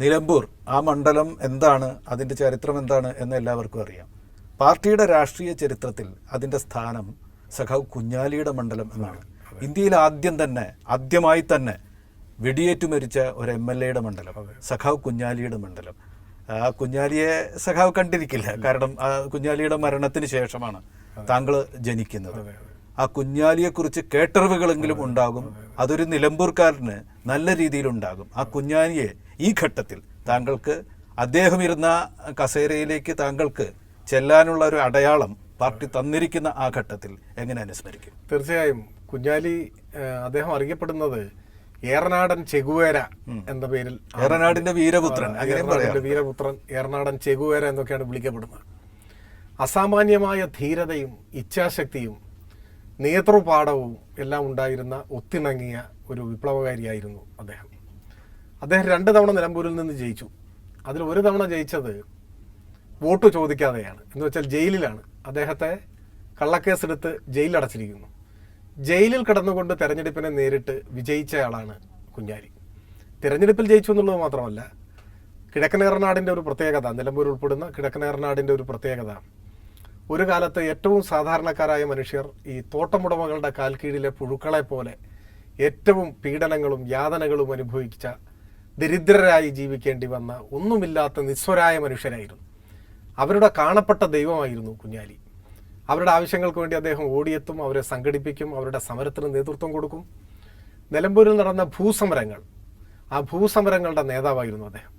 നിലമ്പൂർ ആ മണ്ഡലം എന്താണ്, അതിൻ്റെ ചരിത്രം എന്താണ് എന്ന് എല്ലാവർക്കും അറിയാം. പാർട്ടിയുടെ രാഷ്ട്രീയ ചരിത്രത്തിൽ അതിൻ്റെ സ്ഥാനം സഖാവ് കുഞ്ഞാലിയുടെ മണ്ഡലം എന്നാണ്. ഇന്ത്യയിൽ ആദ്യമായി തന്നെ വെടിയേറ്റു മരിച്ച ഒരു MLA മണ്ഡലം സഖാവ് കുഞ്ഞാലിയുടെ മണ്ഡലം. ആ കുഞ്ഞാലിയെ സഖാവ് കണ്ടിരിക്കില്ല, കാരണം ആ കുഞ്ഞാലിയുടെ മരണത്തിന് ശേഷമാണ് താങ്കൾ ജനിക്കുന്നത്. ആ കുഞ്ഞാലിയെക്കുറിച്ച് കേട്ടറിവുകളെങ്കിലും ഉണ്ടാകും, അതൊരു നിലമ്പൂർക്കാരന് നല്ല രീതിയിലുണ്ടാകും. ആ കുഞ്ഞാലിയെ ഈ ഘട്ടത്തിൽ താങ്കൾക്ക് അദ്ദേഹം ഇരുന്ന കസേരയിലേക്ക് താങ്കൾക്ക് ചെല്ലാനുള്ള ഒരു അടയാളം പാർട്ടി തന്നിരിക്കുന്ന ആ ഘട്ടത്തിൽ എങ്ങനെ അനുസ്മരിക്കും? തീർച്ചയായും കുഞ്ഞാലി അദ്ദേഹം ഏറനാടൻ ചെഗുവേര എന്ന പേരിൽ, ഏറനാടിന്റെ വീരപുത്രൻ, വീരപുത്രൻ, ഏറനാടൻ ചെഗുവേര എന്നൊക്കെയാണ് വിളിക്കപ്പെടുന്നത്. അസാമാന്യമായ ധീരതയും ഇച്ഛാശക്തിയും നേതൃപാഠവും എല്ലാം ഉണ്ടായിരുന്ന ഒത്തിണങ്ങിയ ഒരു വിപ്ലവകാരിയായിരുന്നു അദ്ദേഹം. 2 തവണ നിലമ്പൂരിൽ നിന്ന് ജയിച്ചു. അതിൽ ഒരു തവണ ജയിച്ചത് വോട്ട് ചോദിക്കാതെയാണ്. എന്ന് വെച്ചാൽ ജയിലിലാണ്. അദ്ദേഹത്തെ കള്ളക്കേസെടുത്ത് ജയിലിലടച്ചിരിക്കുന്നു. ജയിലിൽ കിടന്നുകൊണ്ട് തെരഞ്ഞെടുപ്പിനെ നേരിട്ട് വിജയിച്ചയാളാണ് കുഞ്ഞാലി. തിരഞ്ഞെടുപ്പിൽ ജയിച്ചു എന്നുള്ളത് മാത്രമല്ല, കിഴക്കനേറനാടിൻ്റെ ഒരു പ്രത്യേകത, നിലമ്പൂർ ഉൾപ്പെടുന്ന കിഴക്കനേറനാടിൻ്റെ ഒരു പ്രത്യേകത, ഒരു കാലത്ത് ഏറ്റവും സാധാരണക്കാരായ മനുഷ്യർ ഈ തോട്ടമുടമകളുടെ കാൽക്കീഴിലെ പുഴുക്കളെ പോലെ ഏറ്റവും പീഡനങ്ങളും യാതനകളും അനുഭവിച്ച ദരിദ്രരായി ജീവിക്കേണ്ടി വന്ന ഒന്നുമില്ലാത്ത നിസ്വരായ മനുഷ്യരായിരുന്നു. അവരുടെ കാണപ്പെട്ട ദൈവമായിരുന്നു കുഞ്ഞാലി. അവരുടെ ആവശ്യങ്ങൾക്ക് വേണ്ടി അദ്ദേഹം ഓടിയെത്തും, അവരെ സംഘടിപ്പിക്കും, അവരുടെ സമരത്തിന് നേതൃത്വം കൊടുക്കും. നിലമ്പൂരിൽ നടന്ന ഭൂസമരങ്ങൾ, ആ ഭൂസമരങ്ങളുടെ നേതാവായിരുന്നു അദ്ദേഹം.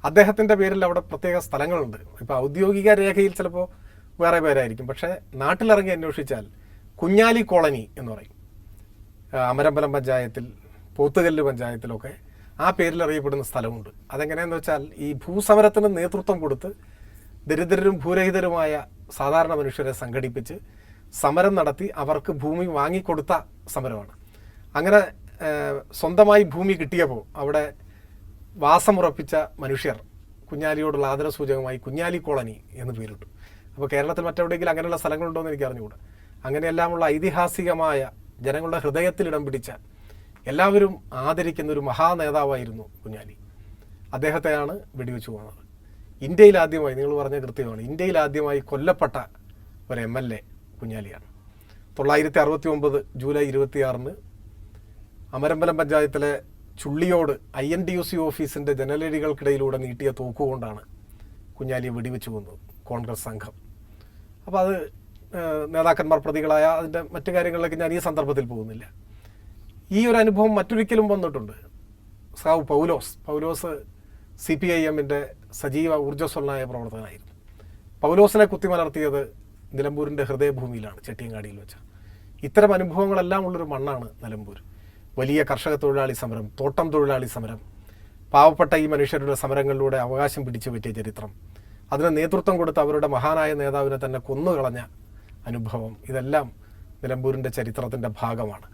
അദ്ദേഹത്തിൻ്റെ പേരിൽ അവിടെ പ്രത്യേക സ്ഥലങ്ങളുണ്ട്. ഇപ്പോൾ ഔദ്യോഗിക രേഖയിൽ ചിലപ്പോൾ വേറെ പേരായിരിക്കും, പക്ഷേ നാട്ടിലിറങ്ങി അന്വേഷിച്ചാൽ കുഞ്ഞാലി കോളനി എന്ന് പറയും. അമരമ്പലം പഞ്ചായത്തിൽ, പോത്തുകല്ല് പഞ്ചായത്തിലൊക്കെ ആ പേരിൽ അറിയപ്പെടുന്ന സ്ഥലമുണ്ട്. അതെങ്ങനെയാണെന്ന് വെച്ചാൽ ഈ ഭൂസമരത്തിന് നേതൃത്വം കൊടുത്ത് ദരിദ്രരും ഭൂരഹിതരുമായ സാധാരണ മനുഷ്യരെ സംഘടിപ്പിച്ച് സമരം നടത്തി അവർക്ക് ഭൂമി വാങ്ങിക്കൊടുത്ത സമരമാണ്. അങ്ങനെ സ്വന്തമായി ഭൂമി കിട്ടിയപ്പോൾ അവിടെ വാസമുറപ്പിച്ച മനുഷ്യർ കുഞ്ഞാലിയോടുള്ള ആദരസൂചകമായി കുഞ്ഞാലി കോളനി എന്ന് പേരിട്ടു. അപ്പോൾ കേരളത്തിൽ മറ്റെവിടെയെങ്കിലും അങ്ങനെയുള്ള സ്ഥലങ്ങളുണ്ടോ എന്ന് എനിക്ക് അറിഞ്ഞുകൂടാ. അങ്ങനെയെല്ലാമുള്ള ഐതിഹാസികമായ ജനങ്ങളുടെ ഹൃദയത്തിൽ ഇടം പിടിച്ച എല്ലാവരും ആദരിക്കുന്ന ഒരു മഹാനേതാവായിരുന്നു കുഞ്ഞാലി. അദ്ദേഹത്തെയാണ് വെടിവെച്ചു പോകുന്നത്. ഇന്ത്യയിൽ ആദ്യമായി, നിങ്ങൾ പറഞ്ഞ കൃത്യമാണ്, ഇന്ത്യയിൽ ആദ്യമായി കൊല്ലപ്പെട്ട ഒരു MLA കുഞ്ഞാലിയാണ്. 1969 ജൂലൈ 26 അമരമ്പലം പഞ്ചായത്തിലെ ചുള്ളിയോട് INTUC ഓഫീസിൻ്റെ ജനലടികൾക്കിടയിലൂടെ നീട്ടിയ തോക്കുകൊണ്ടാണ് കുഞ്ഞാലിയെ വെടിവെച്ചു കൊന്നത് കോൺഗ്രസ് സംഘം. അപ്പോൾ അത് നേതാക്കന്മാർ പ്രതികളായ അതിൻ്റെ മറ്റു കാര്യങ്ങളിലേക്ക് ഞാൻ ഈ സന്ദർഭത്തിൽ പോകുന്നില്ല. ഈ ഒരു അനുഭവം മറ്റൊരിക്കലും വന്നിട്ടുണ്ട്. സഖാവ് പൗലോസ് CPIM-ൻ്റെ സജീവ ഊർജ്ജസ്വലനായ പ്രവർത്തകനായിരുന്നു. പൗലോസിനെ കുത്തിമലർത്തിയത് നിലമ്പൂരിൻ്റെ ഹൃദയഭൂമിയിലാണ്, ചെട്ടിയങ്ങാടിയിൽ വെച്ച്. ഇത്തരം അനുഭവങ്ങളെല്ലാം ഉള്ളൊരു മണ്ണാണ് നിലമ്പൂർ. വലിയ കർഷക തൊഴിലാളി സമരം, തോട്ടം തൊഴിലാളി സമരം, പാവപ്പെട്ട ഈ മനുഷ്യരുടെ സമരങ്ങളിലൂടെ അവകാശം പിടിച്ചു പറ്റിയ ചരിത്രം, അതിന് നേതൃത്വം കൊടുത്ത അവരുടെ മഹാനായ നേതാവിനെ തന്നെ കൊന്നുകളഞ്ഞ അനുഭവം, ഇതെല്ലാം നിലമ്പൂരിൻ്റെ ചരിത്രത്തിൻ്റെ ഭാഗമാണ്.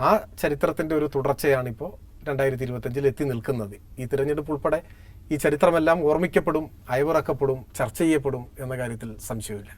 ആ ചരിത്രത്തിൻ്റെ ഒരു തുടർച്ചയാണിപ്പോൾ 2025 എത്തി നിൽക്കുന്നത്. ഈ തിരഞ്ഞെടുപ്പ് ഉൾപ്പെടെ ഈ ചരിത്രമെല്ലാം ഓർമ്മിക്കപ്പെടും, അയവിറക്കപ്പെടും, ചർച്ച ചെയ്യപ്പെടും എന്ന കാര്യത്തിൽ സംശയമില്ല.